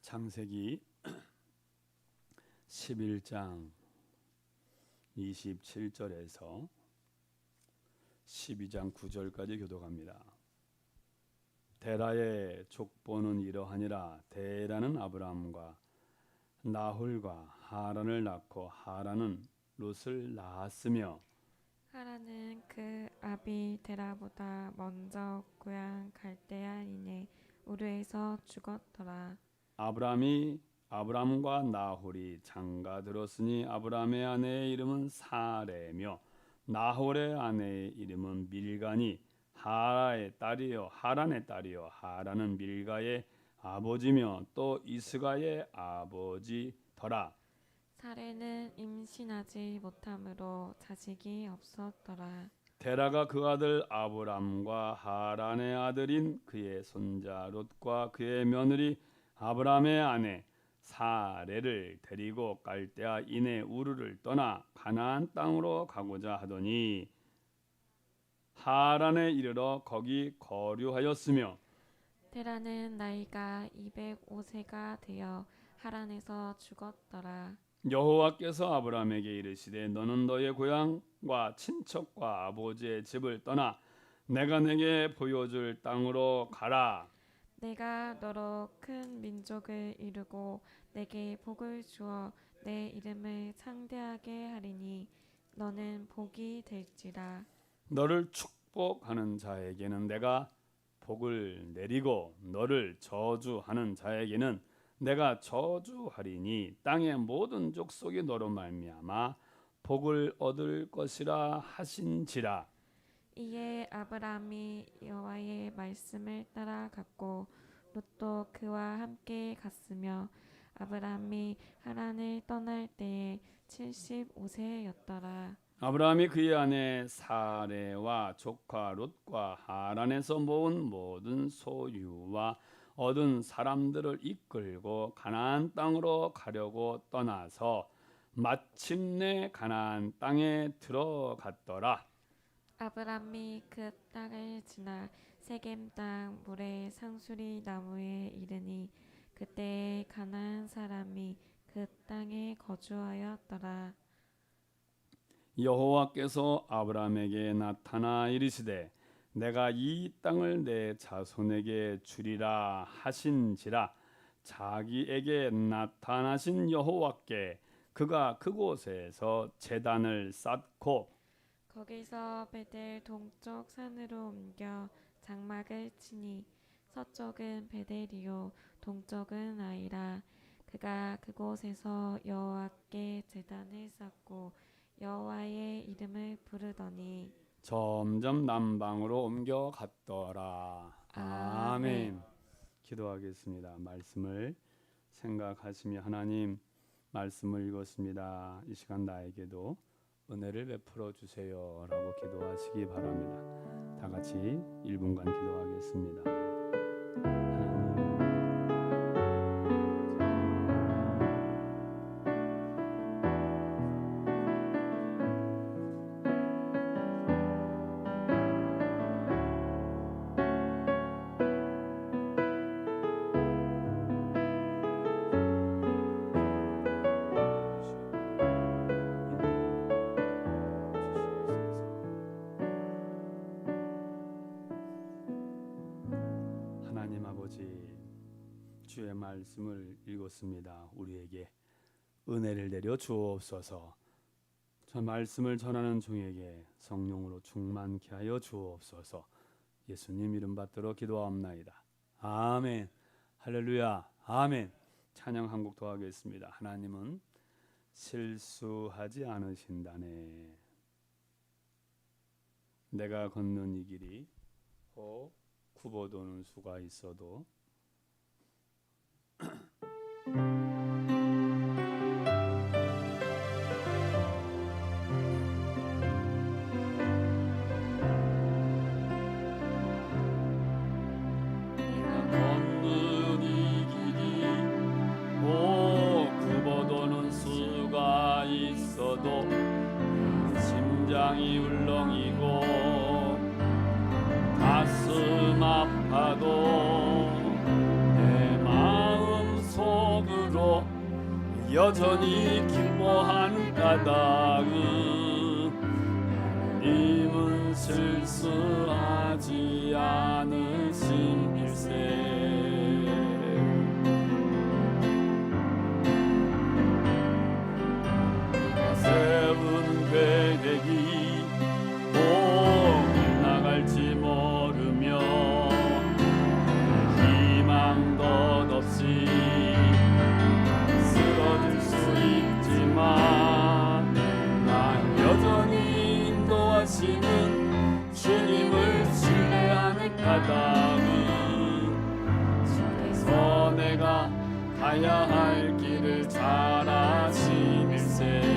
창세기 11장 27절에서 12장 9절까지 교독합니다. 데라의 족보는 이러하니라. 데라는 아브람과 나홀과 하란을 낳고 하란은 롯을 낳았으며 하란은 그 아비 데라보다 먼저 고향 갈대아인의 우르에서 죽었더라. 아브람과 나홀이 장가 들었으니 아브람의 아내의 이름은 사레며 나홀의 아내의 이름은 밀가니 하란의 딸이요 하란은 밀가의 아버지며 또 이스가의 아버지더라. 사레는 임신하지 못함으로 자식이 없었더라. 데라가 그 아들 아브람과 하란의 아들인 그의 손자 롯과 그의 며느리 아브람의 아내 사레를 데리고 갈대아인의 우르를 떠나 가나안 땅으로 가고자 하더니 하란에 이르러 거기 거류하였으며 데라는 나이가 205세가 되어 하란에서 죽었더라. 여호와께서 아브람에게 이르시되 너는 너의 고향과 친척과 아버지의 집을 떠나 내가 내게 보여줄 땅으로 가라. 내가 너로 큰 민족을 이루고 내게 복을 주어 내 이름을 창대하게 하리니 너는 복이 될지라. 너를 축복하는 자에게는 내가 복을 내리고 너를 저주하는 자에게는 내가 저주하리니 땅의 모든 족속이 너로 말미암아 복을 얻을 것이라 하신지라. 이에 아브람이 여호와의 말씀을 따라갔고 롯도 그와 함께 갔으며 아브람이 하란을 떠날 때에 75세였더라. 아브라함이 그의 아내 사레와 조카 롯과 하란에서 모은 모든 소유와 얻은 사람들을 이끌고 가나안 땅으로 가려고 떠나서 마침내 가나안 땅에 들어갔더라. 아브람이 그 땅을 지나 세겜 땅 모래 상수리 나무에 이르니 그때에 가나안 사람이 그 땅에 거주하였더라. 여호와께서 아브라함에게 나타나 이르시되 내가 이 땅을 내 자손에게 주리라 하신지라. 자기에게 나타나신 여호와께 그가 그곳에서 제단을 쌓고 거기서 베델 동쪽 산으로 옮겨 장막을 치니 서쪽은 베델이요 동쪽은 아이라. 그가 그곳에서 여호와께 제단을 쌓고 여호와의 이름을 부르더니 점점 남방으로 옮겨 갔더라. 아멘. 기도하겠습니다. 말씀을 생각하시며 하나님 말씀을 읽었습니다. 이 시간 나에게도 은혜를 베풀어 주세요라고 기도하시기 바랍니다. 다 같이 1분간 기도하겠습니다. 하나님 아버지, 주의 말씀을 읽었습니다. 우리에게 은혜를 내려 주옵소서. 저 말씀을 전하는 종에게 성령으로 충만케 하여 주옵소서. 예수님 이름 받들어 기도하옵나이다. 아멘. 할렐루야. 아멘. 찬양 한 곡 더 하겠습니다. 하나님은 실수하지 않으신다네. 내가 걷는 이 길이 굽어도는 수가 있어도 걷는 이 길이 굽어도는 수가 있어도 심장이 울렁이고 가슴 아파도 내 마음 속 여전히 기뻐하는 까닭은 님은 실수하지 않으심일세. 세운 계획이 꼭 나갈지 모르며 희망 덧없이 쓰러질 수 있지만 난 여전히 인도하시는 주님을 신뢰하는 까닭은 주께서 내가 가야 할 길을 잘 아심일세.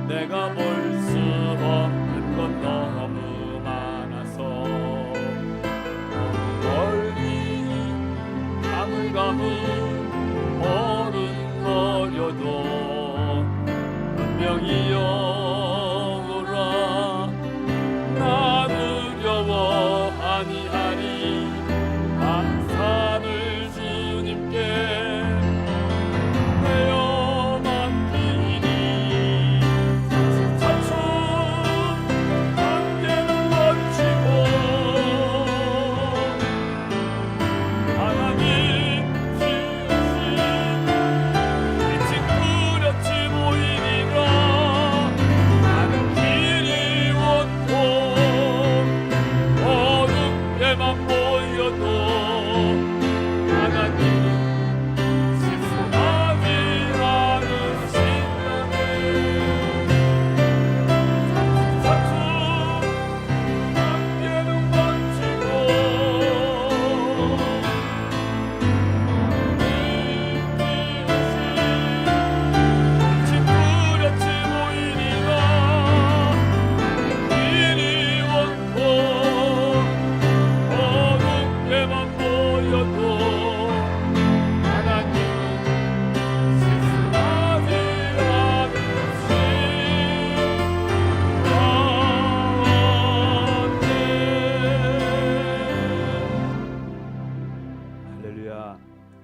내가 볼 수 없는 건 너무 많아서 멀리 가물가물 걸음거려도 분명히 영원하 나 두려워하니 하리. 감사를 주님께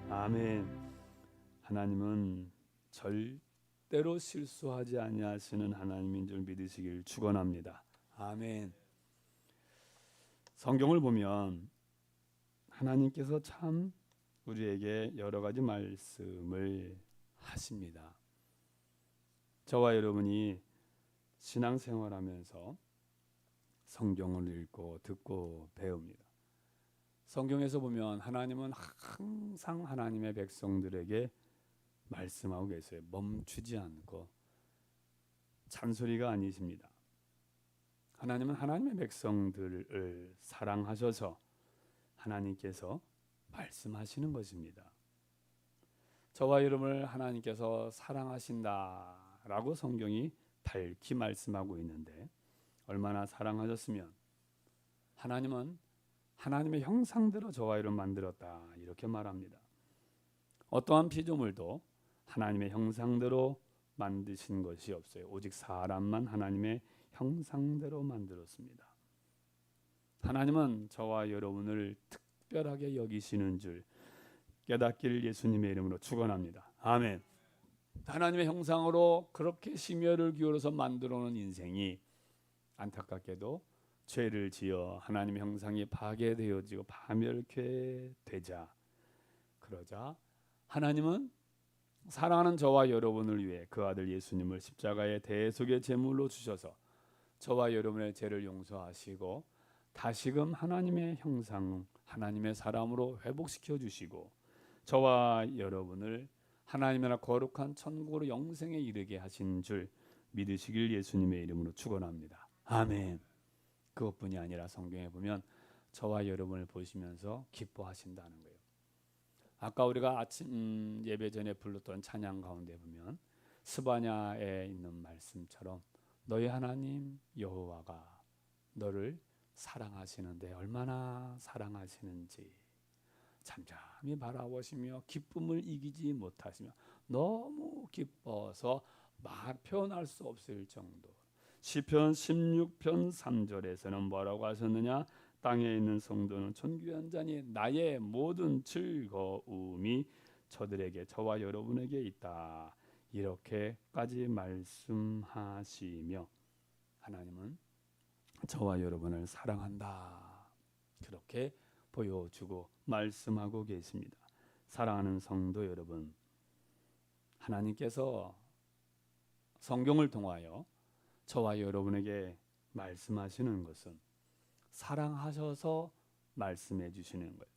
아멘. 하나님은 절대로 실수하지 아니하시는 하나님인 줄 믿으시길 축원합니다. 아멘. 성경을 보면 하나님께서 참 우리에게 여러 가지 말씀을 하십니다. 저와 여러분이 신앙생활하면서 성경을 읽고 듣고 배웁니다. 성경에서 보면 하나님은 항상 하나님의 백성들에게 말씀하고 계세요. 멈추지 않고. 잔소리가 아니십니다. 하나님은 하나님의 백성들을 사랑하셔서 하나님께서 말씀하시는 것입니다. 저와 여러분을 하나님께서 사랑하신다라고 성경이 밝히 말씀하고 있는데 얼마나 사랑하셨으면 하나님은 하나님의 형상대로 저와 여러분 만들었다 이렇게 말합니다. 어떠한 피조물도 하나님의 형상대로 만드신 것이 없어요. 오직 사람만 하나님의 형상대로 만들었습니다. 하나님은 저와 여러분을 특별하게 여기시는 줄 깨닫기를 예수님의 이름으로 축원합니다. 아멘. 하나님의 형상으로 그렇게 심혈을 기울여서 만들어 놓은 인생이 안타깝게도 죄를 지어 하나님의 형상이 파괴되어지고 파멸케 되자 그러자 하나님은 사랑하는 저와 여러분을 위해 그 아들 예수님을 십자가의 대속의 제물로 주셔서 저와 여러분의 죄를 용서하시고 다시금 하나님의 형상 하나님의 사람으로 회복시켜 주시고 저와 여러분을 하나님의 나라 거룩한 천국으로 영생에 이르게 하신 줄 믿으시길 예수님의 이름으로 축원합니다. 아멘. 그것뿐이 아니라 성경에 보면 저와 여러분을 보시면서 기뻐하신다는 거예요. 아까 우리가 아침 예배 전에 불렀던 찬양 가운데 보면 스바냐에 있는 말씀처럼 너희 하나님 여호와가 너를 사랑하시는데 얼마나 사랑하시는지 잠잠히 바라보시며 기쁨을 이기지 못하시며 너무 기뻐서 표현할 수 없을 정도. 시편 16편 3절에서는 뭐라고 하셨느냐? 땅에 있는 성도는 존귀한 자니 나의 모든 즐거움이 저와 여러분에게 있다. 이렇게까지 말씀하시며 하나님은 저와 여러분을 사랑한다. 그렇게 보여주고 말씀하고 계십니다. 사랑하는 성도 여러분, 하나님께서 성경을 통하여 저와 여러분에게 말씀하시는 것은 사랑하셔서 말씀해 주시는 거예요.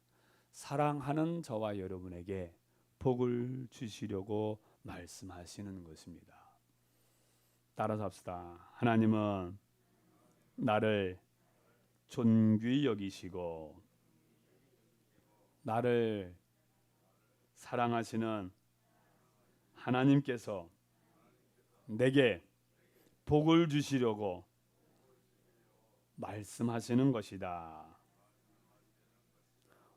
사랑하는 저와 여러분에게 복을 주시려고 말씀하시는 것입니다. 따라서 합시다. 하나님은 나를 존귀히 여기시고 나를 사랑하시는 하나님께서 내게 복을 주시려고 말씀하시는 것이다.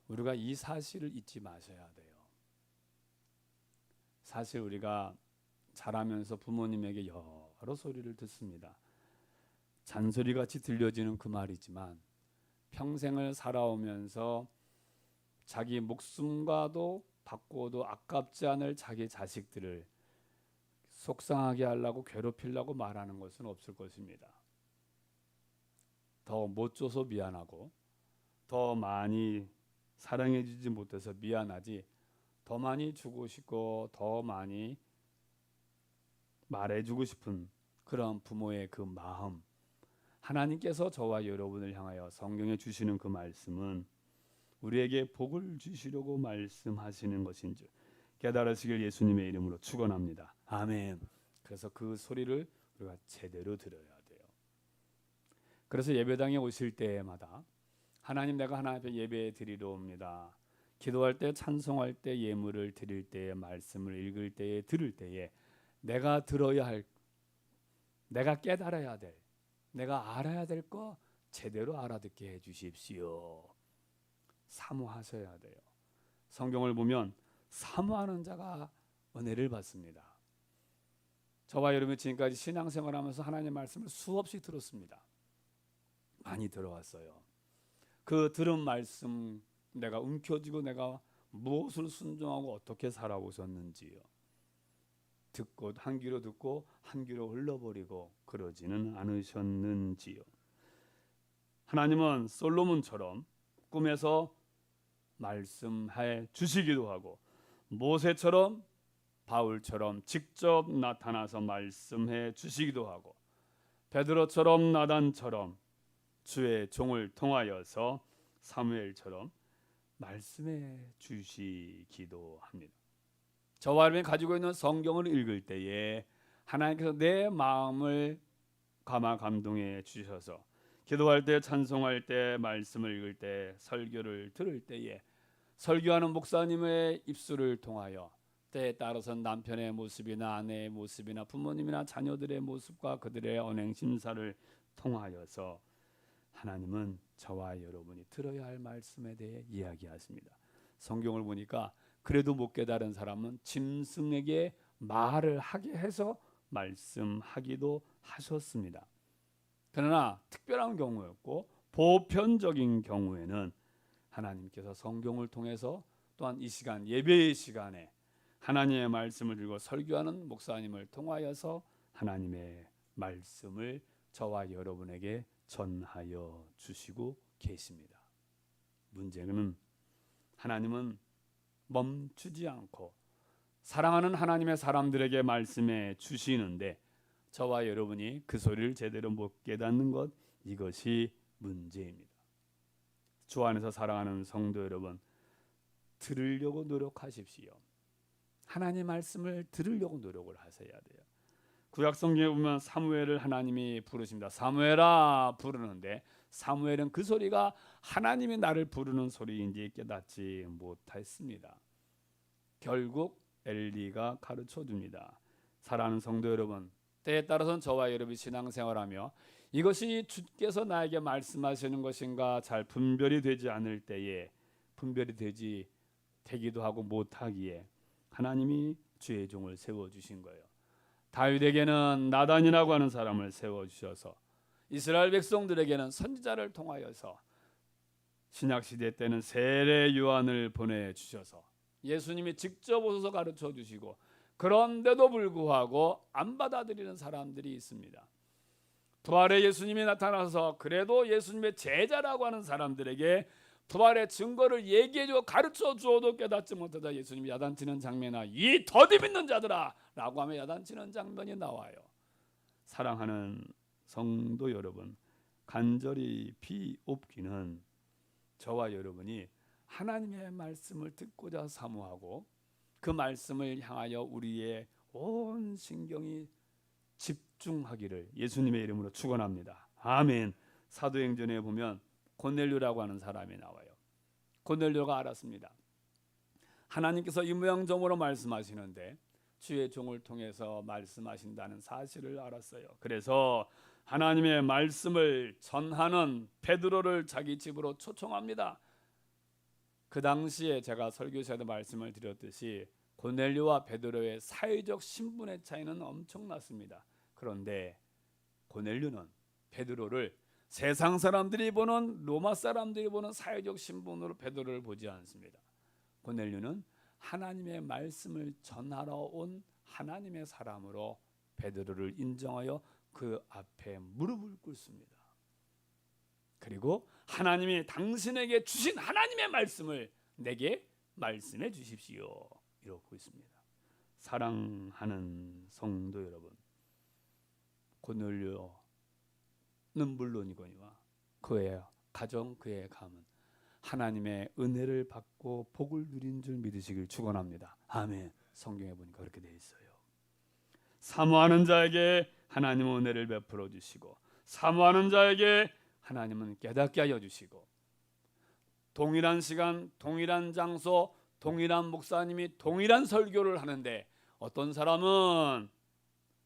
우리가 이 사실을 잊지 마셔야 돼요. 사실 우리가 자라면서 부모님에게 여러 소리를 듣습니다. 잔소리같이 들려지는 그 말이지만 평생을 살아오면서 자기 목숨과도 바꿔도 아깝지 않을 자기 자식들을 속상하게 하려고 괴롭히려고 말하는 것은 없을 것입니다. 더 못 줘서 미안하고 더 많이 사랑해 주지 못해서 미안하지 더 많이 주고 싶고 더 많이 말해주고 싶은 그런 부모의 그 마음, 하나님께서 저와 여러분을 향하여 성경에 주시는 그 말씀은 우리에게 복을 주시려고 말씀하시는 것인 줄 깨달으시길 예수님의 이름으로 축원합니다. 아멘. 그래서 그 소리를 우리가 제대로 들어야 돼요. 그래서 예배당에 오실 때마다 하나님, 내가 하나님 앞에 예배 드리러 옵니다. 기도할 때, 찬송할 때, 예물을 드릴 때에, 말씀을 읽을 때에, 들을 때에 내가 들어야 할, 내가 깨달아야 될, 내가 알아야 될 거 제대로 알아듣게 해주십시오. 사모하셔야 돼요. 성경을 보면 사모하는 자가 은혜를 받습니다. 저와 여러분이 지금까지 신앙생활하면서 하나님의 말씀을 수없이 들었습니다. 많이 들어왔어요. 그 들은 말씀 내가 움켜쥐고 내가 무엇을 순종하고 어떻게 살아오셨는지요. 듣고 한 귀로 듣고 한 귀로 흘러버리고 그러지는 않으셨는지요. 하나님은 솔로몬처럼 꿈에서 말씀해 주시기도 하고 모세처럼 바울처럼 직접 나타나서 말씀해 주시기도 하고 베드로처럼 나단처럼 주의 종을 통하여서 사무엘처럼 말씀해 주시기도 합니다. 저와 여러분이 가지고 있는 성경을 읽을 때에 하나님께서 내 마음을 감화 감동해 주셔서 기도할 때, 찬송할 때, 말씀을 읽을 때, 설교를 들을 때에 설교하는 목사님의 입술을 통하여 때에 따라서 남편의 모습이나 아내의 모습이나 부모님이나 자녀들의 모습과 그들의 언행 심사를 통하여서 하나님은 저와 여러분이 들어야 할 말씀에 대해 이야기하십니다. 성경을 보니까 그래도 못 깨달은 사람은 짐승에게 말을 하게 해서 말씀하기도 하셨습니다. 그러나 특별한 경우였고 보편적인 경우에는 하나님께서 성경을 통해서 또한 이 시간 예배의 시간에 하나님의 말씀을 들고 설교하는 목사님을 통하여서 하나님의 말씀을 저와 여러분에게 전하여 주시고 계십니다. 문제는 하나님은 멈추지 않고 사랑하는 하나님의 사람들에게 말씀해 주시는데 저와 여러분이 그 소리를 제대로 못 깨닫는 것, 이것이 문제입니다. 주 안에서 사랑하는 성도 여러분, 들으려고 노력하십시오. 하나님의 말씀을 들으려고 노력을 하셔야 돼요. 구약 성경에 보면 사무엘을 하나님이 부르십니다. 사무엘아 부르는데 사무엘은 그 소리가 하나님이 나를 부르는 소리인지 깨닫지 못했습니다. 결국 엘리가 가르쳐 줍니다. 사랑하는 성도 여러분, 때에 따라서는 저와 여러분이 신앙생활하며 이것이 주께서 나에게 말씀하시는 것인가 잘 분별이 되지 않을 때에 분별이 되기도 하고 못하기에 하나님이 주의 종을 세워주신 거예요. 다윗에게는 나단이라고 하는 사람을 세워주셔서 이스라엘 백성들에게는 선지자를 통하여서 신약시대 때는 세례 요한을 보내주셔서 예수님이 직접 오셔서 가르쳐 주시고 그런데도 불구하고 안 받아들이는 사람들이 있습니다. 부활의 예수님이 나타나서 그래도 예수님의 제자라고 하는 사람들에게 부활의 증거를 얘기해주고 가르쳐 주어도 깨닫지 못하다 예수님이 야단치는 장면이나 이 더디 믿는 자들아 라고 하며 야단치는 장면이 나와요. 사랑하는 성도 여러분, 간절히 비옵기는 저와 여러분이 하나님의 말씀을 듣고자 사모하고 그 말씀을 향하여 우리의 온 신경이 집중하기를 예수님의 이름으로 축원합니다. 아멘. 사도행전에 보면 고넬료라고 하는 사람이 나와요. 고넬료가 알았습니다. 하나님께서 이무양정으로 말씀하시는데 주의 종을 통해서 말씀하신다는 사실을 알았어요. 그래서 하나님의 말씀을 전하는 베드로를 자기 집으로 초청합니다. 그 당시에 제가 설교시에도 말씀을 드렸듯이 고넬료와 베드로의 사회적 신분의 차이는 엄청났습니다. 그런데 고넬료는 베드로를 세상 사람들이 보는 로마 사람들이 보는 사회적 신분으로 베드로를 보지 않습니다. 고넬료는 하나님의 말씀을 전하러 온 하나님의 사람으로 베드로를 인정하여 그 앞에 무릎을 꿇습니다. 그리고 하나님이 당신에게 주신 하나님의 말씀을 내게 말씀해 주십시오. 이러고 있습니다. 사랑하는 성도 여러분, 고넬료는 물론이거니와 그의 가정, 그의 가문 하나님의 은혜를 받고 복을 누린 줄 믿으시길 축원합니다. 아멘. 성경에 보니까 그렇게 되어 있어요. 사모하는 자에게 하나님은 은혜를 베풀어 주시고 사모하는 자에게 하나님은 깨닫게 하여 주시고 동일한 시간, 동일한 장소, 동일한 목사님이 동일한 설교를 하는데 어떤 사람은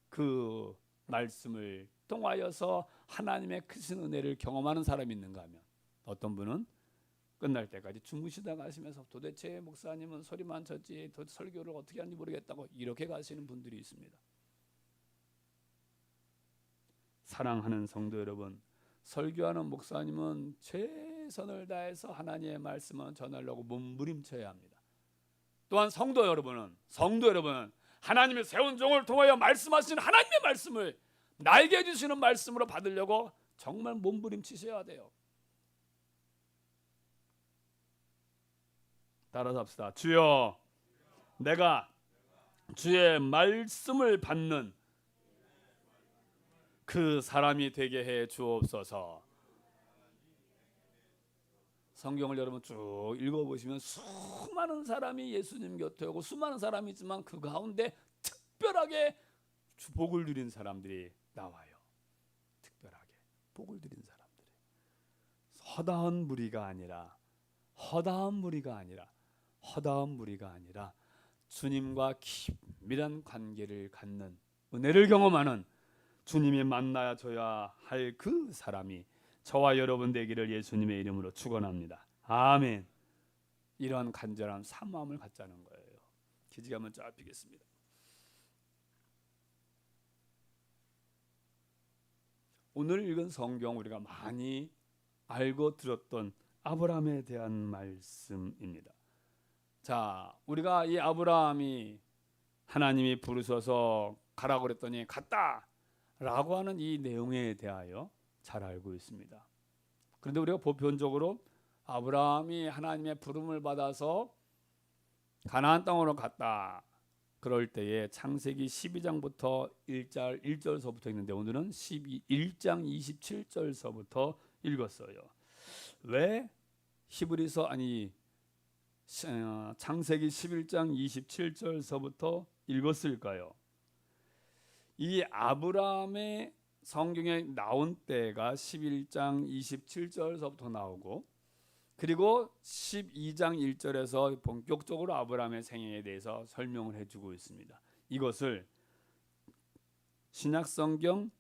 그 말씀을 통하여서 하나님의 크신 은혜를 경험하는 사람이 있는가 하면 어떤 분은 끝날 때까지 주무시다 가시면서 도대체 목사님은 소리만 쳤지 설교를 어떻게 하는지 모르겠다고 이렇게 가시는 분들이 있습니다. 사랑하는 성도 여러분, 설교하는 목사님은 최선을 다해서 하나님의 말씀을 전하려고 몸부림쳐야 합니다. 또한 성도 여러분은 하나님의 세운 종을 통하여 말씀하신 하나님의 말씀을 나에게 주시는 말씀으로 받으려고 정말 몸부림치셔야 돼요. 따라서 합시다. 주여, 내가 주의 말씀을 받는 그 사람이 되게 해 주옵소서. 성경을 여러분 쭉 읽어보시면 수많은 사람이 예수님 곁에 오고 수많은 사람이 있지만 그 가운데 특별하게 복을 누린 사람들이 나와요. 특별하게 복을 누린 사람들이 허다한 무리가 아니라 주님과 긴밀한 관계를 갖는 은혜를 경험하는 주님이 만나야 줘야 할 그 사람이 저와 여러분 되기를 예수님의 이름으로 축원합니다. 아멘. 이런 간절한 사모함을 갖자는 거예요. 기지개 한번 쫙 펴겠습니다. 오늘 읽은 성경 우리가 많이 알고 들었던 아브라함에 대한 말씀입니다. 자, 우리가 이 아브라함이 하나님이 부르셔서 가라고 그랬더니 갔다 라고 하는 이 내용에 대하여 잘 알고 있습니다. 그런데 우리가 보편적으로 아브라함이 하나님의 부름을 받아서 가나안 땅으로 갔다 그럴 때에 창세기 12장부터 1절서부터 있는데 오늘은 1장 27절서부터 읽었어요. 왜 창세기 11장 27절서부터 읽었을까요? 이 아브라함의 성경에 나온 때가 11장 27절서부터 나오고, 그리고 12장 1절에서 본격적으로 아브라함의 생애에 대해서 설명을 해주고 있습니다. 이것을 신약성경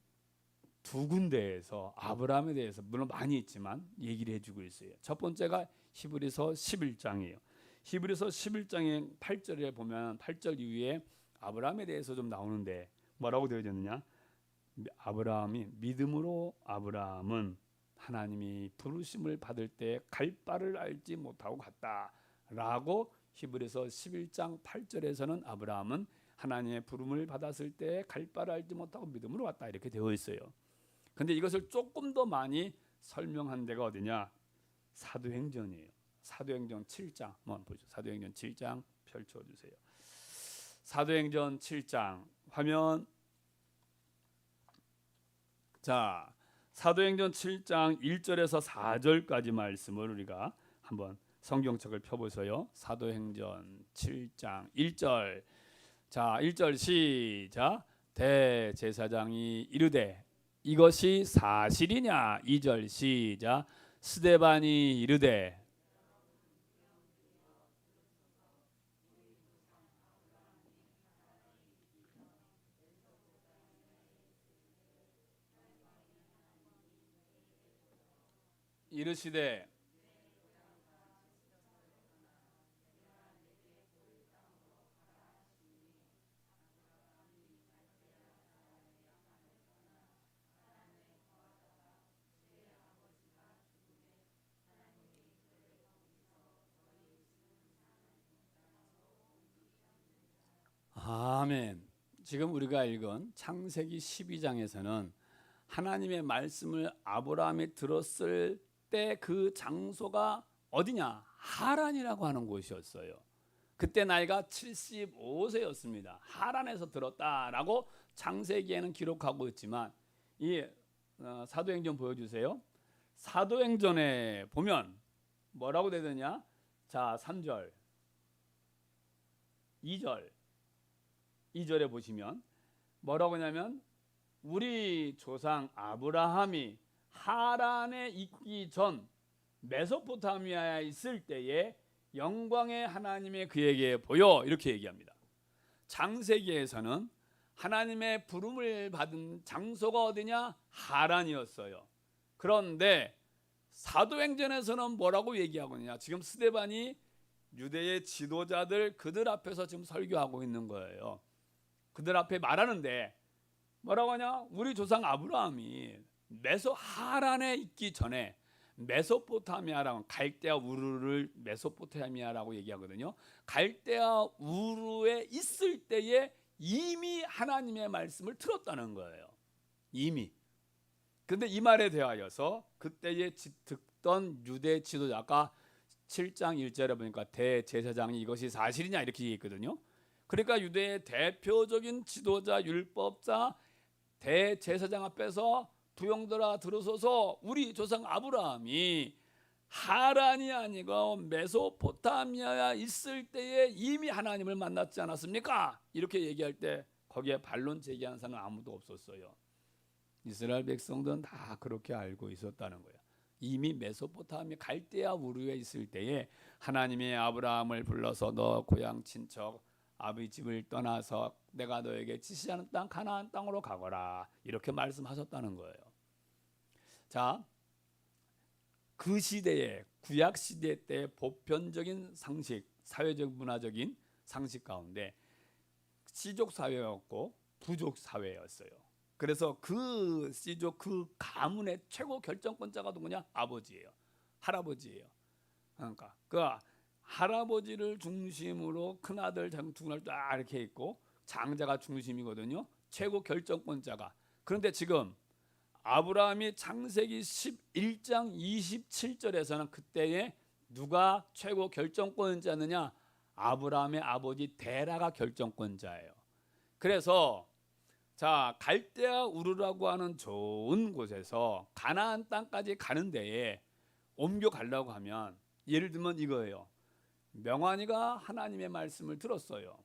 두 군데에서 아브라함에 대해서 물론 많이 있지만 얘기를 해주고 있어요. 첫 번째가 히브리서 11장이에요. 히브리서 11장의 8절에 보면 8절 이후에 아브라함에 대해서 좀 나오는데 뭐라고 되어 있느냐? 아브라함이 믿음으로 아브라함은 하나님이 부르심을 받을 때 갈 바를 알지 못하고 갔다라고 히브리서 11장 8절에서는 아브라함은 하나님의 부름을 받았을 때 갈 바를 알지 못하고 믿음으로 왔다 이렇게 되어 있어요. 근데 이것을 조금 더 많이 설명한 데가 어디냐? 사도행전이에요. 사도행전 7장 한번 보죠. 사도행전 7장 펼쳐주세요. 사도행전 7장 화면. 자, 사도행전 7장 1절에서 4절까지 말씀을 우리가 한번 성경책을 펴보세요. 사도행전 7장 1절. 자, 1절 시작. 대제사장이 이르되 이것이 사실이냐? 2절 시작. 스데반이 이르되 이르시되 아멘. 지금 우리가 읽은 창세기 12장에서는 하나님의 말씀을 아브라함이 들었을 때 그 장소가 어디냐? 하란이라고 하는 곳이었어요. 그때 나이가 75세였습니다. 하란에서 들었다라고 창세기에는 기록하고 있지만 이 사도행전 보여주세요. 사도행전에 보면 뭐라고 되느냐? 자, 3절 2절에 보시면 뭐라고 하냐면 우리 조상 아브라함이 하란에 있기 전 메소포타미아에 있을 때에 영광의 하나님의 그에게 보여 이렇게 얘기합니다. 창세기에서는 하나님의 부름을 받은 장소가 어디냐? 하란이었어요. 그런데 사도행전에서는 뭐라고 얘기하고 있냐? 지금 스데반이 유대의 지도자들 그들 앞에서 지금 설교하고 있는 거예요. 그들 앞에 말하는데 뭐라고 하냐? 우리 조상 아브라함이 하란에 있기 전에 메소포타미아라고 갈대아 우르를 메소포타미아라고 얘기하거든요. 갈대아 우르에 있을 때에 이미 하나님의 말씀을 들었다는 거예요. 이미. 근데 이 말에 대하여서 그때에 듣던 유대 지도자 아까 7장 1절에 보니까 대제사장이 이것이 사실이냐 이렇게 얘기했거든요. 그러니까 유대의 대표적인 지도자 율법자 대제사장 앞에서 두 형들아 들으소서 우리 조상 아브라함이 하란이 아니고 메소포타미아에 있을 때에 이미 하나님을 만났지 않았습니까? 이렇게 얘기할 때 거기에 반론 제기하는 사람은 아무도 없었어요. 이스라엘 백성들은 다 그렇게 알고 있었다는 거예요. 이미 메소포타미아 갈대아 우르에 있을 때에 하나님이 아브라함을 불러서 너 고향 친척 아버지 집을 떠나서 내가 너에게 지시하는 땅 가나안 땅으로 가거라 이렇게 말씀하셨다는 거예요. 자, 그 시대에 구약 시대 때 보편적인 상식, 사회적 문화적인 상식 가운데 씨족 사회였고 부족 사회였어요. 그래서 그 씨족 그 가문의 최고 결정권자가 누구냐? 아버지예요. 할아버지예요. 그러니까 그 할아버지를 중심으로 큰아들, 장둥아들 딱 이렇게 있고 장자가 중심이거든요. 최고 결정권자가. 그런데 지금 아브라함이 창세기 11장 27절에서는 그때에 누가 최고 결정권자느냐? 아브라함의 아버지 데라가 결정권자예요. 그래서 자, 갈대아 우르라고 하는 좋은 곳에서 가나안 땅까지 가는 데에 옮겨가려고 하면 예를 들면 이거예요. 명환이가 하나님의 말씀을 들었어요.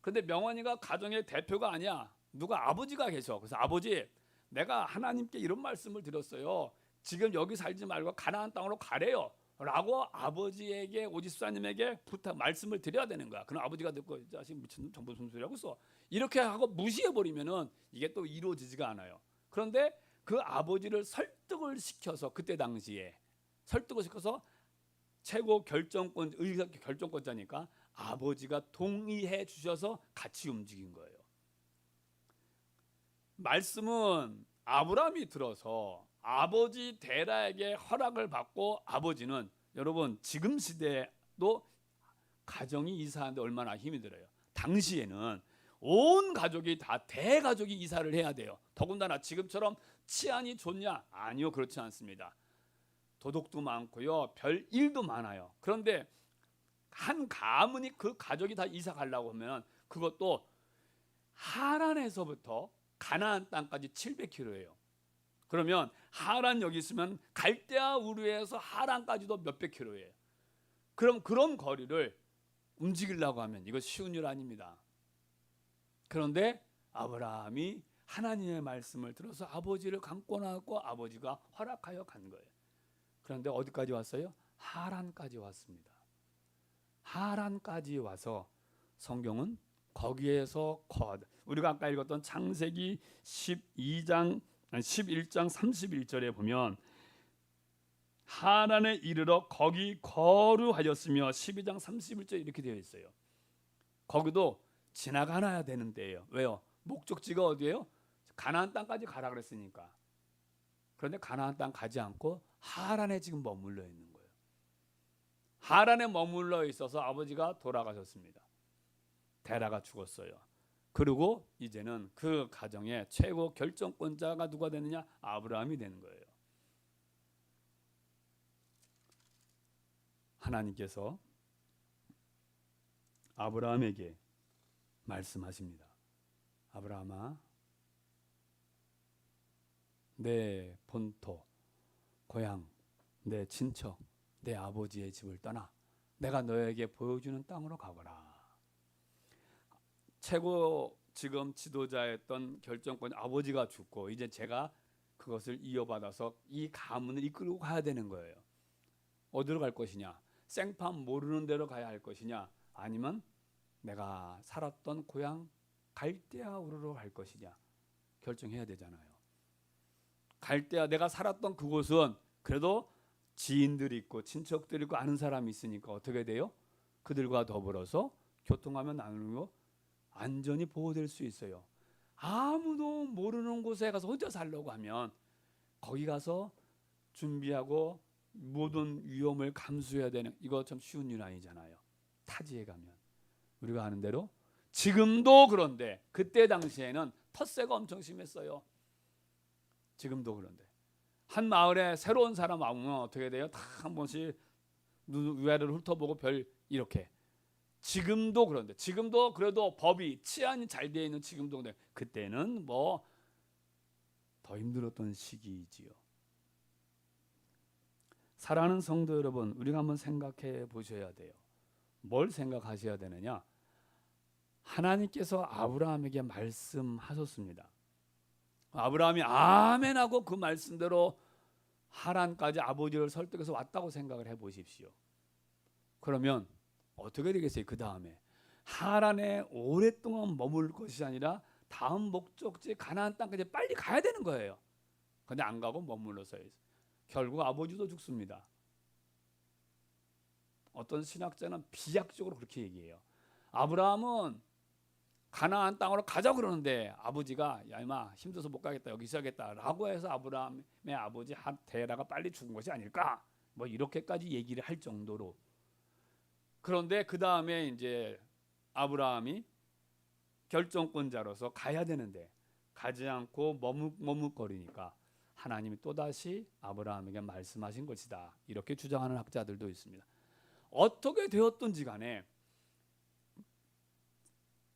그런데 명환이가 가정의 대표가 아니야. 누가 아버지가 계셔. 그래서 아버지 내가 하나님께 이런 말씀을 드렸어요. 지금 여기 살지 말고 가나안 땅으로 가래요 라고 아버지에게 오집사님에게 부탁 말씀을 드려야 되는 거야. 그럼 아버지가 듣고 이 자식 미친놈 정보 순수라고 써 이렇게 하고 무시해버리면은 이게 또 이루어지지가 않아요. 그런데 그 아버지를 설득을 시켜서 그때 당시에 설득을 시켜서 최고 결정권 의사 결정권자니까 아버지가 동의해 주셔서 같이 움직인 거예요. 말씀은 아브라함이 들어서 아버지 데라에게 허락을 받고 아버지는 여러분 지금 시대도 가정이 이사하는데 얼마나 힘이 들어요. 당시에는 온 가족이 다 대가족이 이사를 해야 돼요. 더군다나 지금처럼 치안이 좋냐? 아니요, 그렇지 않습니다. 도둑도 많고요, 별 일도 많아요. 그런데 한 가문이 그 가족이 다 이사 가려고 하면 그것도 하란에서부터 가나안 땅까지 700km예요. 그러면 하란 여기 있으면 갈대아 우르에서 하란까지도 몇백 킬로예요. 그럼 그런 거리를 움직이려고 하면 이거 쉬운 일 아닙니다. 그런데 아브라함이 하나님의 말씀을 들어서 아버지를 강권하고 아버지가 허락하여 간 거예요. 그런데 어디까지 왔어요? 하란까지 왔습니다. 하란까지 와서 성경은 거기에서 우리가 아까 읽었던 창세기 11장 31절에 보면 하란에 이르러 거기 거류하였으며 12장 31절 이렇게 되어 있어요. 거기도 지나가야 되는 데예요. 왜요? 목적지가 어디예요? 가나안 땅까지 가라 그랬으니까. 그런데 가나안 땅 가지 않고 하란에 지금 머물러 있는 거예요. 하란에 머물러 있어서 아버지가 돌아가셨습니다. 데라가 죽었어요. 그리고 이제는 그 가정의 최고 결정권자가 누가 되느냐? 아브라함이 되는 거예요. 하나님께서 아브라함에게 말씀하십니다. 아브라함아, 내 본토, 고향, 내 친척, 내 아버지의 집을 떠나 내가 너에게 보여주는 땅으로 가거라. 최고 지금 지도자였던 결정권 아버지가 죽고 이제 제가 그것을 이어받아서 이 가문을 이끌고 가야 되는 거예요. 어디로 갈 것이냐? 생판 모르는 데로 가야 할 것이냐? 아니면 내가 살았던 고향 갈대아 우르로 갈 것이냐? 결정해야 되잖아요. 갈대아 내가 살았던 그곳은 그래도 지인들이 있고 친척들이 있고 아는 사람이 있으니까 어떻게 돼요? 그들과 더불어서 교통하며 나누고 안전히 보호될 수 있어요. 아무도 모르는 곳에 가서 혼자 살려고 하면 거기 가서 준비하고 모든 위험을 감수해야 되는 이거 참 쉬운 일 아니잖아요. 타지에 가면 우리가 아는 대로 지금도 그런데 그때 당시에는 텃세가 엄청 심했어요. 지금도 그런데 한 마을에 새로운 사람 와보면 어떻게 돼요? 다 한 번씩 위아래를 훑어보고 별 이렇게. 지금도 그런데 지금도 그래도 법이 치안이 잘 되어 있는 지금도 근데 그때는 뭐 더 힘들었던 시기이지요. 사랑하는 성도 여러분, 우리가 한번 생각해 보셔야 돼요. 뭘 생각하셔야 되느냐? 하나님께서 아브라함에게 말씀하셨습니다. 아브라함이 아멘하고 그 말씀대로 하란까지 아버지를 설득해서 왔다고 생각을 해 보십시오. 그러면 어떻게 되겠어요? 그 다음에 하란에 오랫동안 머물 것이 아니라 다음 목적지 가나안 땅까지 빨리 가야 되는 거예요. 근데 안 가고 머물러서 결국 아버지도 죽습니다. 어떤 신학자는 비약적으로 그렇게 얘기해요. 아브라함은 가나안 땅으로 가자 그러는데 아버지가 야 이마 힘들어서 못 가겠다 여기 있어야겠다라고 해서 아브라함의 아버지 데라가 빨리 죽은 것이 아닐까 뭐 이렇게까지 얘기를 할 정도로. 그런데 그 다음에 이제 아브라함이 결정권자로서 가야 되는데 가지 않고 머뭇거리니까 하나님이 또다시 아브라함에게 말씀하신 것이다 이렇게 주장하는 학자들도 있습니다. 어떻게 되었든지 간에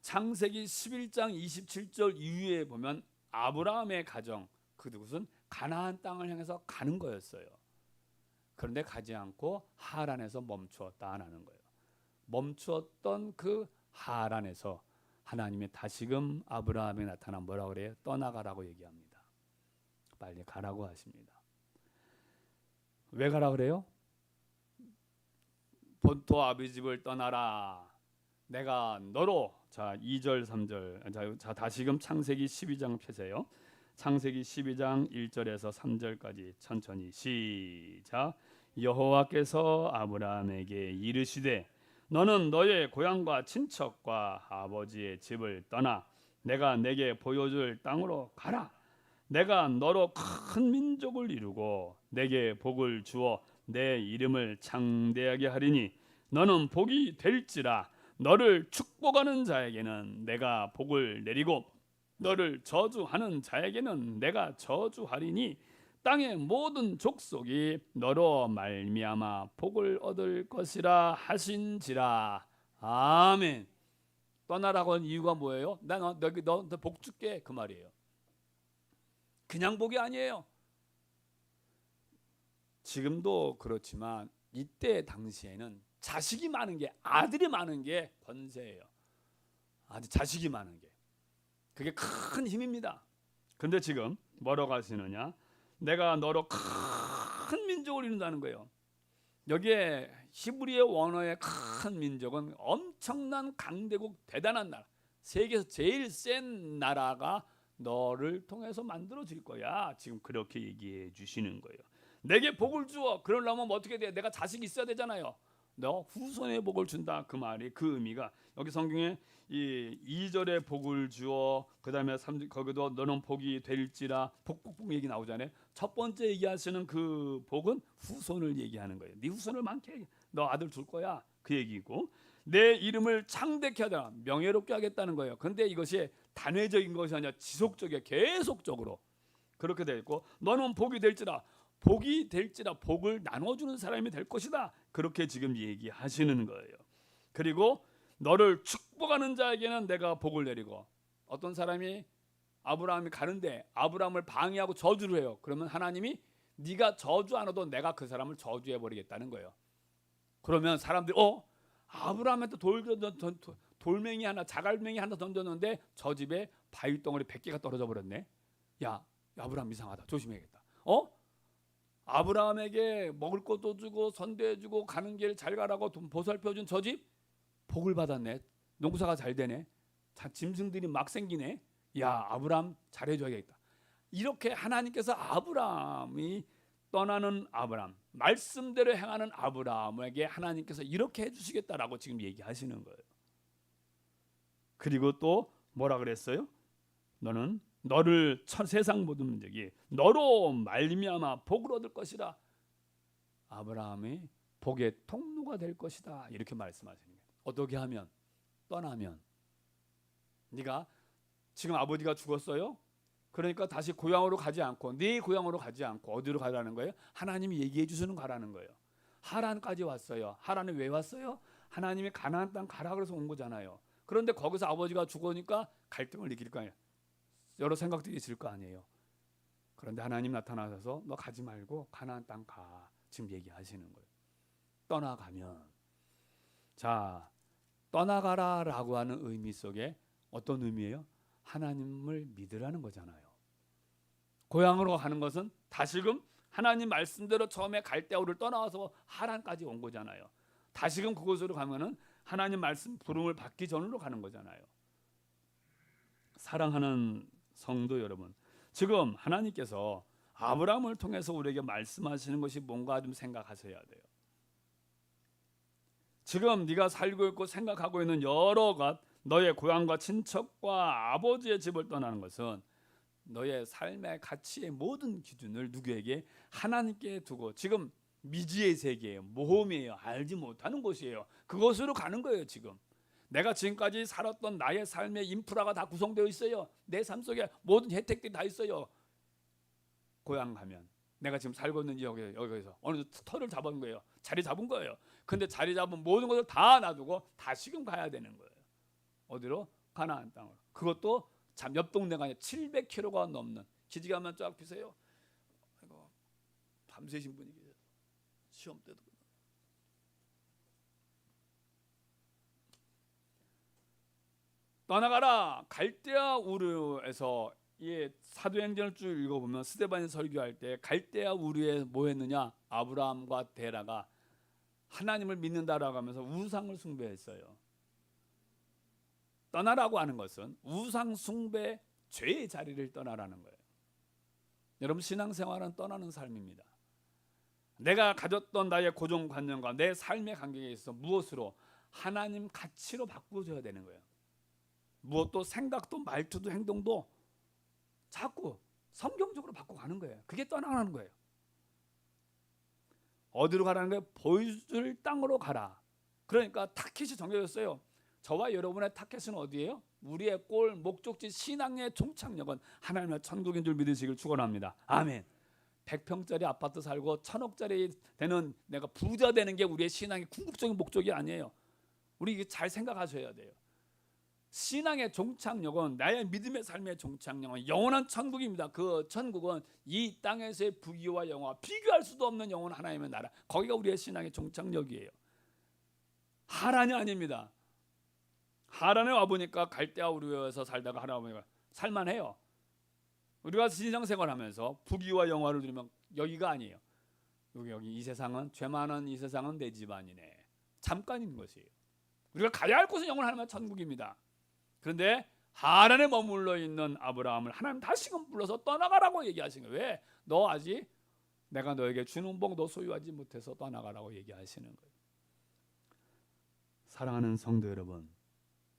창세기 11장 27절 이후에 보면 아브라함의 가정 그곳은 가나안 땅을 향해서 가는 거였어요. 그런데 가지 않고 하란에서 멈추었다는 거예요. 멈추었던 그 하란에서 하나님이 다시금 아브라함에 나타나 뭐라고 그래요? 떠나가라고 얘기합니다. 빨리 가라고 하십니다. 왜 가라 그래요? 본토 아버지 집을 떠나라. 내가 너로. 자 2절 3절 자 다시금 창세기 12장 펴세요. 창세기 12장 1절에서 3절까지 천천히 시작. 여호와께서 아브라함에게 이르시되 너는 너의 고향과 친척과 아버지의 집을 떠나 내가 내게 보여줄 땅으로 가라. 내가 너로 큰 민족을 이루고 내게 복을 주어 내 이름을 창대하게 하리니 너는 복이 될지라. 너를 축복하는 자에게는 내가 복을 내리고 너를 저주하는 자에게는 내가 저주하리니 땅의 모든 족속이 너로 말미암아 복을 얻을 것이라 하신지라. 아멘. 떠나라고 한 이유가 뭐예요? 너 복 줄게 그 말이에요. 그냥 복이 아니에요. 지금도 그렇지만 이때 당시에는 자식이 많은 게, 아들이 많은 게 권세예요. 자식이 많은 게 그게 큰 힘입니다. 근데 지금 뭐라고 하시느냐? 내가 너로 큰 민족을 이룬다는 거예요. 여기에 히브리의 원어의 큰 민족은 엄청난 강대국, 대단한 나라, 세계에서 제일 센 나라가 너를 통해서 만들어질 거야. 지금 그렇게 얘기해 주시는 거예요. 내게 복을 주어. 그러려면 어떻게 돼? 내가 자식이 있어야 되잖아요. 너 후손의 복을 준다. 그 말이, 그 의미가 여기 성경에 이 2절에 복을 주어, 그 다음에 3절 거기도 너는 복이 될지라, 복복복 얘기 나오잖아요. 첫 번째 얘기하시는 그 복은 후손을 얘기하는 거예요. 네 후손을 많게 너 아들 줄 거야. 그 얘기고, 내 이름을 창대케 하다, 명예롭게 하겠다는 거예요. 근데 이것이 단회적인 것이 아니라 지속적이야. 계속적으로 그렇게 되어 있고, 너는 복이 될지라, 복이 될지라, 복을 나눠주는 사람이 될 것이다. 그렇게 지금 얘기하시는 거예요. 그리고 너를 축복하는 자에게는 내가 복을 내리고, 어떤 사람이 아브라함이 가는데 아브라함을 방해하고 저주를 해요. 그러면 하나님이 네가 저주 안 해도 내가 그 사람을 저주해 버리겠다는 거예요. 그러면 사람들이 아브라함한테 돌멩이 하나, 자갈맹이 하나 던졌는데 저 집에 바위덩어리 100개가 떨어져 버렸네. 야, 아브라함 이상하다. 조심해야겠다. 아브라함에게 먹을 것도 주고 선대해주고 가는 길 잘 가라고 보살펴준 저 집 복을 받았네. 농사가 잘 되네. 짐승들이 막 생기네. 야, 아브라함 잘해줘야겠다. 이렇게 하나님께서 아브라함이 떠나는 아브라함, 말씀대로 행하는 아브라함에게 하나님께서 이렇게 해주시겠다라고 지금 얘기하시는 거예요. 그리고 또 뭐라 그랬어요? 너는 너를 세상 모든 민족이 너로 말미암아 복을 얻을 것이라. 아브라함이 복의 통로가 될 것이다. 이렇게 말씀하시는 거예요. 어떻게 하면? 떠나면. 네가 지금 아버지가 죽었어요. 그러니까 다시 고향으로 가지 않고, 네 고향으로 가지 않고 어디로 가라는 거예요? 하나님이 얘기해 주시는 가라는 거예요. 하란까지 왔어요. 하란에 왜 왔어요? 하나님이 가나안 땅 가라 그래서 온 거잖아요. 그런데 거기서 아버지가 죽으니까 갈등을 느낄 거 아니에요. 여러 생각들이 있을 거 아니에요. 그런데 하나님 나타나셔서 너 가지 말고 가나안 땅 가. 지금 얘기하시는 거예요. 떠나가면. 자, 떠나가라라고 하는 의미 속에 어떤 의미예요? 하나님을 믿으라는 거잖아요. 고향으로 가는 것은 다시금 하나님 말씀대로 처음에 갈대아우를 떠나와서 하란까지 온 거잖아요. 다시금 그곳으로 가면은 하나님 말씀 부름을 받기 전으로 가는 거잖아요. 사랑하는 성도 여러분, 지금 하나님께서 아브라함을 통해서 우리에게 말씀하시는 것이 뭔가 좀 생각하셔야 돼요. 지금 네가 살고 있고 생각하고 있는 여러 것, 너의 고향과 친척과 아버지의 집을 떠나는 것은 너의 삶의 가치의 모든 기준을 누구에게? 하나님께 두고, 지금 미지의 세계예요. 모험이에요. 알지 못하는 곳이에요. 그곳으로 가는 거예요. 지금 내가 지금까지 살았던 나의 삶의 인프라가 다 구성되어 있어요. 내 삶 속에 모든 혜택들이 다 있어요. 고향 가면 내가 지금 살고 있는 여기에서 어느 터를 잡은 거예요. 자리 잡은 거예요. 근데 자리 잡은 모든 것을 다 놔두고 다시금 가야 되는 거예요. 어디로? 가나안 땅으로. 그것도 참 옆 동네가 아니라 700km가 넘는. 기지개만 쫙 피세요. 이거 밤새신 분이 계세요. 시험 때도. 떠나가라. 갈대아 우르에서 사도행전을 쭉 읽어보면 스데반이 설교할 때 갈대아 우르에 뭐 했느냐? 아브라함과 데라가 하나님을 믿는다라고 하면서 우상을 숭배했어요. 떠나라고 하는 것은 우상 숭배 죄의 자리를 떠나라는 거예요. 여러분, 신앙생활은 떠나는 삶입니다. 내가 가졌던 나의 고정관념과 내 삶의 관계에 있어서 무엇으로? 하나님 가치로 바꾸어줘야 되는 거예요. 무엇도 생각도 말투도 행동도 자꾸 성경적으로 바꿔가는 거예요. 그게 떠나가는 거예요. 어디로 가라는 거예요? 보여줄 땅으로 가라. 그러니까 타켓이 정해졌어요. 저와 여러분의 타켓은 어디예요? 우리의 골, 목적지, 신앙의 종착역은 하나님의 천국인 줄 믿으시길 축원합니다. 아멘. 100평짜리 아파트 살고 1000억짜리 되는 내가 부자 되는 게 우리의 신앙의 궁극적인 목적이 아니에요. 우리 이게 잘 생각하셔야 돼요. 신앙의 종착역은, 나의 믿음의 삶의 종착역은 영원한 천국입니다. 그 천국은 이 땅에서의 부귀와 영화, 비교할 수도 없는 영원 하나님의 나라, 거기가 우리의 신앙의 종착역이에요. 하란이 아닙니다. 하란에 와보니까 갈대아 우르에서 살다가 하란에 와보니까 살만해요. 우리가 신앙생활하면서 부귀와 영화를 누리면 여기가 아니에요. 여기 이 세상은, 죄 많은 이 세상은 내 집안이네. 잠깐인 것이에요. 우리가 가야 할 곳은 영원 하나님의 천국입니다. 그런데 하란에 머물러 있는 아브라함을 하나님 다시금 불러서 떠나가라고 얘기하신 거예요. 왜? 너 아직 내가 너에게 주는 복 너 소유하지 못해서 떠나가라고 얘기하시는 거예요. 사랑하는 성도 여러분,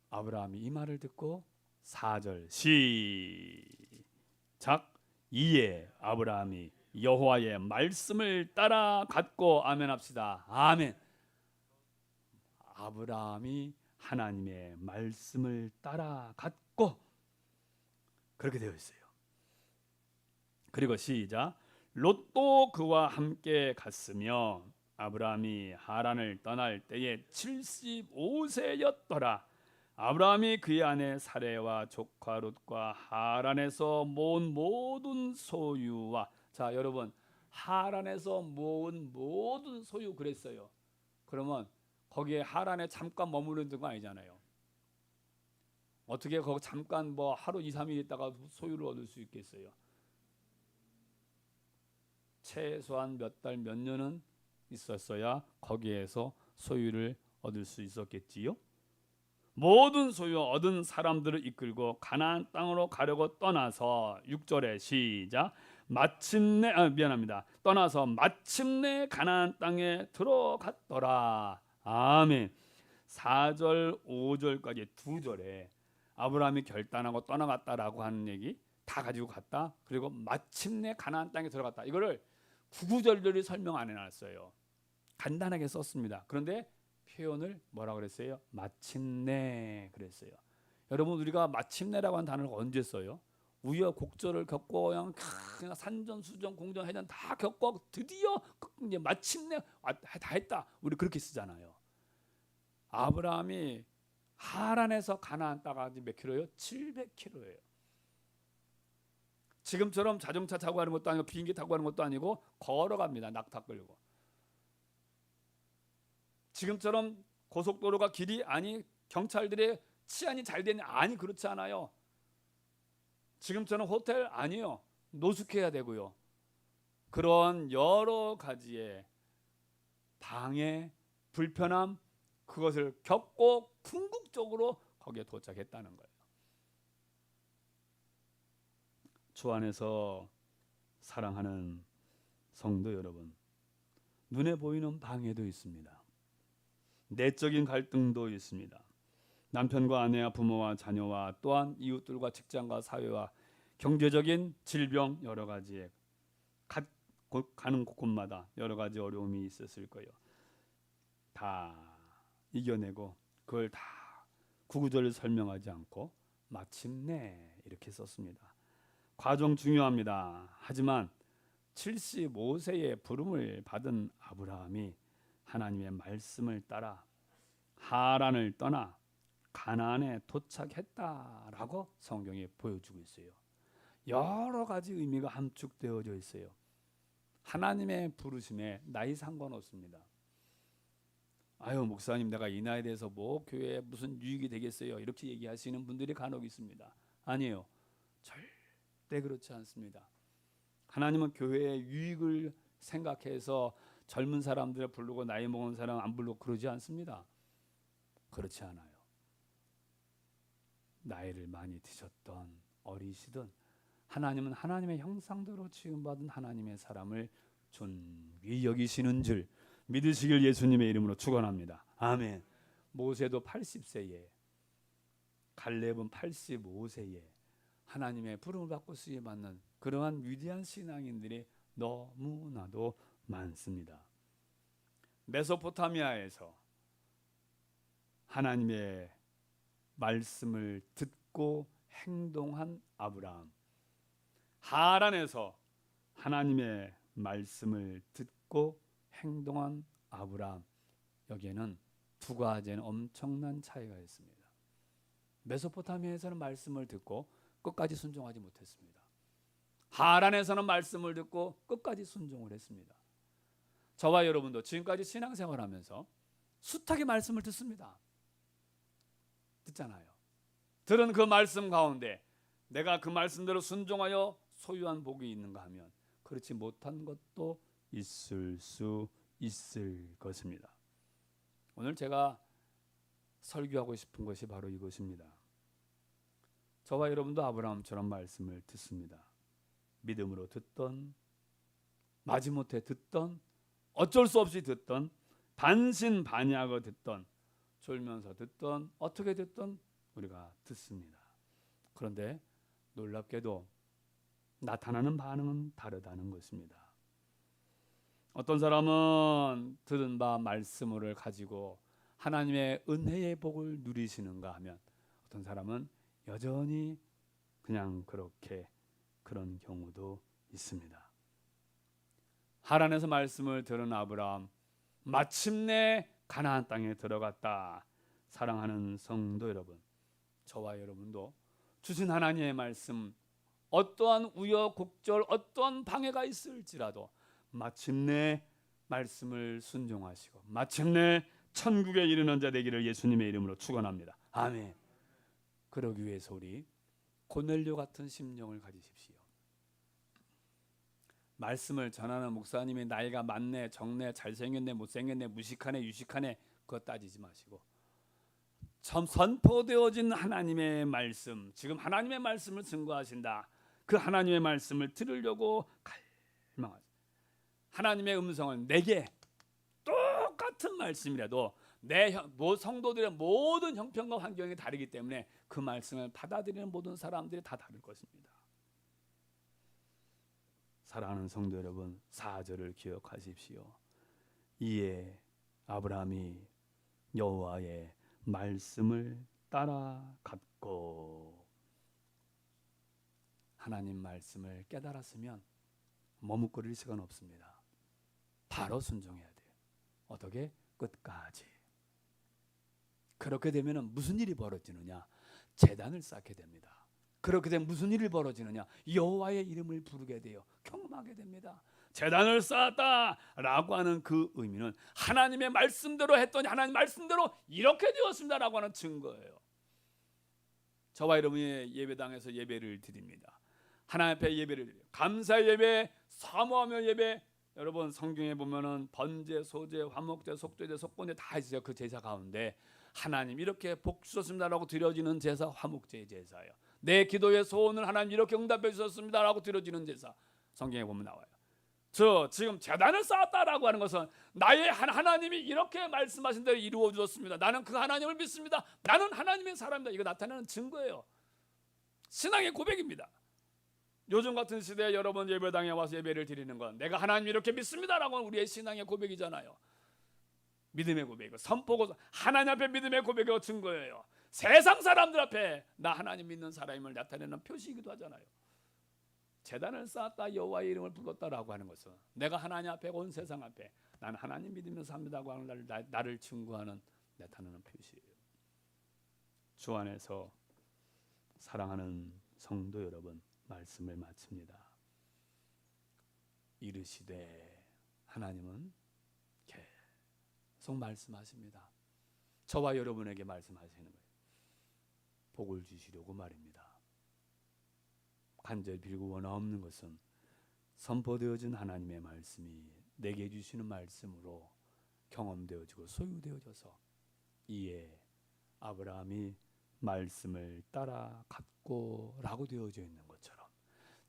아브라함이 이 말을 듣고 4절 시작. 이에 아브라함이 여호와의 말씀을 따라갔고. 아멘 합시다. 아멘. 아브라함이 하나님의 말씀을 따라갔고, 그렇게 되어 있어요. 그리고 시작. 롯도 그와 함께 갔으며 아브라함이 하란을 떠날 때에 75세였더라. 아브라함이 그의 아내 사레와 조카 롯과 하란에서 모은 모든 소유와, 자 여러분, 하란에서 모은 모든 소유 그랬어요. 그러면 거기에 하란에 잠깐 머무르는 거 아니잖아요. 어떻게 거기 잠깐 뭐 하루 2, 3일 있다가 소유를 얻을 수 있겠어요? 최소한 몇 달, 몇 년은 있었어야 거기에서 소유를 얻을 수 있었겠지요. 모든 소유 얻은 사람들을 이끌고 가나안 땅으로 가려고 떠나서 6절에 시작. 떠나서 마침내 가나안 땅에 들어갔더라. 아멘. 4절 5절까지 2절에 아브라함이 결단하고 떠나갔다라고 하는 얘기 다 가지고 갔다. 그리고 마침내 가나안 땅에 들어갔다. 이거를 구구절절히 설명 안 해놨어요. 간단하게 썼습니다. 그런데 표현을 뭐라 그랬어요? 마침내 그랬어요. 여러분, 우리가 마침내라고 하는 단어를 언제 써요? 우여곡절을 겪고 그냥 산전수전 공전회전 다 겪고 드디어 이제 마침내 다 했다. 우리 그렇게 쓰잖아요. 아브라함이 하란에서 가나안 땅까지 몇 킬로예요? 700킬로예요. 지금처럼 자동차 타고 가는 것도 아니고 비행기 타고 가는 것도 아니고 걸어갑니다. 낙타 끌고. 지금처럼 고속도로가 길이, 아니 경찰들의 치안이 잘 되냐? 아니 그렇지 않아요. 지금처럼 호텔 아니요. 노숙해야 되고요. 그런 여러 가지의 방해, 불편함, 그것을 겪고 궁극적으로 거기에 도착했다는 거예요. 주 안에서 사랑하는 성도 여러분, 눈에 보이는 방해도 있습니다. 내적인 갈등도 있습니다. 남편과 아내와 부모와 자녀와 또한 이웃들과 직장과 사회와 경제적인 질병, 여러 가지에 가는 곳곳마다 여러 가지 어려움이 있었을 거예요. 다 이겨내고 그걸 다 구구절을 설명하지 않고 마침내 이렇게 썼습니다. 과정 중요합니다. 하지만 75세의 부름을 받은 아브라함이 하나님의 말씀을 따라 하란을 떠나 가나안에 도착했다라고 성경에 보여주고 있어요. 여러 가지 의미가 함축되어져 있어요. 하나님의 부르심에 나이 상관없습니다. 아유 목사님, 내가 이 나이에 대해서 뭐 교회에 무슨 유익이 되겠어요? 이렇게 얘기하시는 분들이 간혹 있습니다. 아니에요. 절대 그렇지 않습니다. 하나님은 교회의 유익을 생각해서 젊은 사람들 부르고 나이 먹은 사람 안 부르고 그러지 않습니다. 그렇지 않아요. 나이를 많이 드셨던 어리시든 하나님은 하나님의 형상대로 지음받은 하나님의 사람을 존귀히 여기시는 줄 믿으시길 예수님의 이름으로 축원합니다. 아멘. 모세도 80세에 갈렙은 85세에 하나님의 부름을 받고 쓰임받는 그러한 위대한 신앙인들이 너무나도 많습니다. 메소포타미아에서 하나님의 말씀을 듣고 행동한 아브라함, 하란에서 하나님의 말씀을 듣고 행동한 아브라함, 여기에는 두 가지는 엄청난 차이가 있습니다. 메소포타미아에서는 말씀을 듣고 끝까지 순종하지 못했습니다. 하란에서는 말씀을 듣고 끝까지 순종을 했습니다. 저와 여러분도 지금까지 신앙생활하면서 숱하게 말씀을 듣습니다. 듣잖아요. 들은 그 말씀 가운데 내가 그 말씀대로 순종하여 소유한 복이 있는가 하면 그렇지 못한 것도 있을 수 있을 것입니다. 오늘 제가 설교하고 싶은 것이 바로 이것입니다. 저와 여러분도 아브라함처럼 말씀을 듣습니다. 믿음으로 듣던, 마지못해 듣던, 어쩔 수 없이 듣던, 반신반의하고 듣던, 졸면서 듣던, 어떻게 듣던 우리가 듣습니다. 그런데 놀랍게도 나타나는 반응은 다르다는 것입니다. 어떤 사람은 들은 바 말씀을 가지고 하나님의 은혜의 복을 누리시는가 하면 어떤 사람은 여전히 그냥 그렇게 그런 경우도 있습니다. 하란에서 말씀을 들은 아브라함, 마침내 가나안 땅에 들어갔다. 사랑하는 성도 여러분, 저와 여러분도 주신 하나님의 말씀, 어떠한 우여곡절, 어떠한 방해가 있을지라도 마침내 말씀을 순종하시고 마침내 천국에 이르는 자 되기를 예수님의 이름으로 축원합니다. 아멘. 그러기 위해서 우리 고넬료 같은 심령을 가지십시오. 말씀을 전하는 목사님이 나이가 많네, 적네, 잘생겼네, 못생겼네, 무식하네, 유식하네 그거 따지지 마시고 참 선포되어진 하나님의 말씀, 지금 하나님의 말씀을 증거하신다. 그 하나님의 말씀을 들으려고 갈망하세요. 하나님의 음성은 내게 똑같은 말씀이라도 내 성도들의 모든 형편과 환경이 다르기 때문에 그 말씀을 받아들이는 모든 사람들이 다 다를 것입니다. 사랑하는 성도 여러분, 4절을 기억하십시오. 이에 아브라함이 여호와의 말씀을 따라갔고, 하나님 말씀을 깨달았으면 머뭇거릴 시간 없습니다. 바로 순종해야 돼요. 어떻게? 끝까지. 그렇게 되면 무슨 일이 벌어지느냐? 제단을 쌓게 됩니다. 그렇게 되면 무슨 일이 벌어지느냐? 여호와의 이름을 부르게 돼요. 경험하게 됩니다. 제단을 쌓았다라고 하는 그 의미는 하나님의 말씀대로 했더니 하나님 말씀대로 이렇게 되었습니다라고 하는 증거예요. 저와 여러분이 예배당에서 예배를 드립니다. 하나님 앞에 예배를 드려요. 감사 예배, 사모하며 예배. 여러분 성경에 보면은 번제, 소제, 화목제, 속죄제, 속건제 다 있어요. 그 제사 가운데 하나님 이렇게 복 주셨습니다라고 드려지는 제사 화목제의 제사예요. 내 기도의 소원을 하나님 이렇게 응답해 주셨습니다라고 드려지는 제사 성경에 보면 나와요. 저 지금 제단을 쌓았다라고 하는 것은 나의 하나님이 이렇게 말씀하신 대로 이루어 주었습니다. 나는 그 하나님을 믿습니다. 나는 하나님의 사람이다. 이거 나타내는 증거예요. 신앙의 고백입니다. 요즘 같은 시대에 여러분 예배당에 와서 예배를 드리는 건 내가 하나님 이렇게 믿습니다라고 하는 우리의 신앙의 고백이잖아요. 믿음의 고백이고 선포고 하나님 앞에 믿음의 고백이고 증거예요. 세상 사람들 앞에 나 하나님 믿는 사람임을 나타내는 표시이기도 하잖아요. 제단을 쌓았다 여호와의 이름을 불렀다라고 하는 것은 내가 하나님 앞에 온 세상 앞에 나는 하나님 믿으면서 삽니다고 하는 나를 증거하는 나타내는 표시예요. 주 안에서 사랑하는 성도 여러분, 말씀을 마칩니다. 이르시되 하나님은 계속 말씀하십니다. 저와 여러분에게 말씀하시는 거예요. 복을 주시려고 말입니다. 간절히 빌고 원하옵는 것은 선포되어진 하나님의 말씀이 내게 주시는 말씀으로 경험되어지고 소유되어져서 이에 아브라함이 말씀을 따라갔고라고 되어져 있는 것처럼,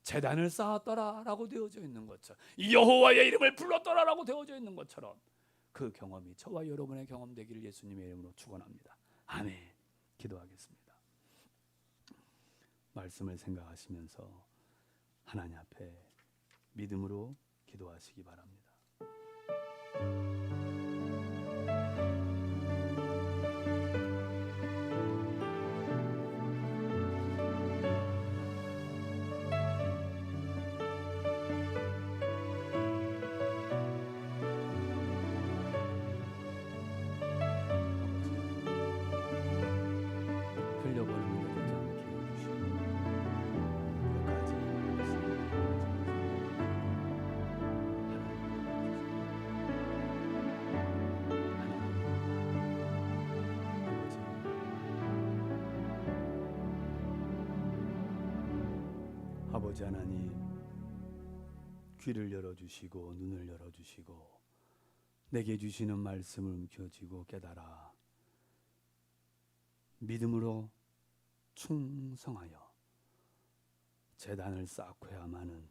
제단을 쌓았더라라고 되어져 있는 것처럼, 여호와의 이름을 불렀더라라고 되어져 있는 것처럼 그 경험이 저와 여러분의 경험되기를 예수님의 이름으로 축원합니다. 아멘. 기도하겠습니다. 말씀을 생각하시면서 하나님 앞에 믿음으로 기도하시기 바랍니다. 흘려버리는 것 되지 않게 해주시고 아버지 하나님, 귀를 열어주시고 눈을 열어주시고 내게 주시는 말씀을 움켜쥐고 깨달아 믿음으로 충성하여 제단을 쌓고야마는,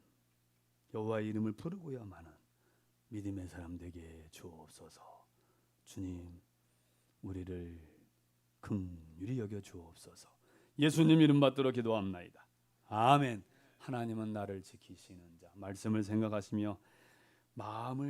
여호와의 이름을 부르고야마는 믿음의 사람 되게 주옵소서. 주님, 우리를 긍휼히 여겨 주옵소서. 예수님 이름 받들어 기도합나이다. 아멘. 하나님은 나를 지키시는 자. 말씀을 생각하시며 마음을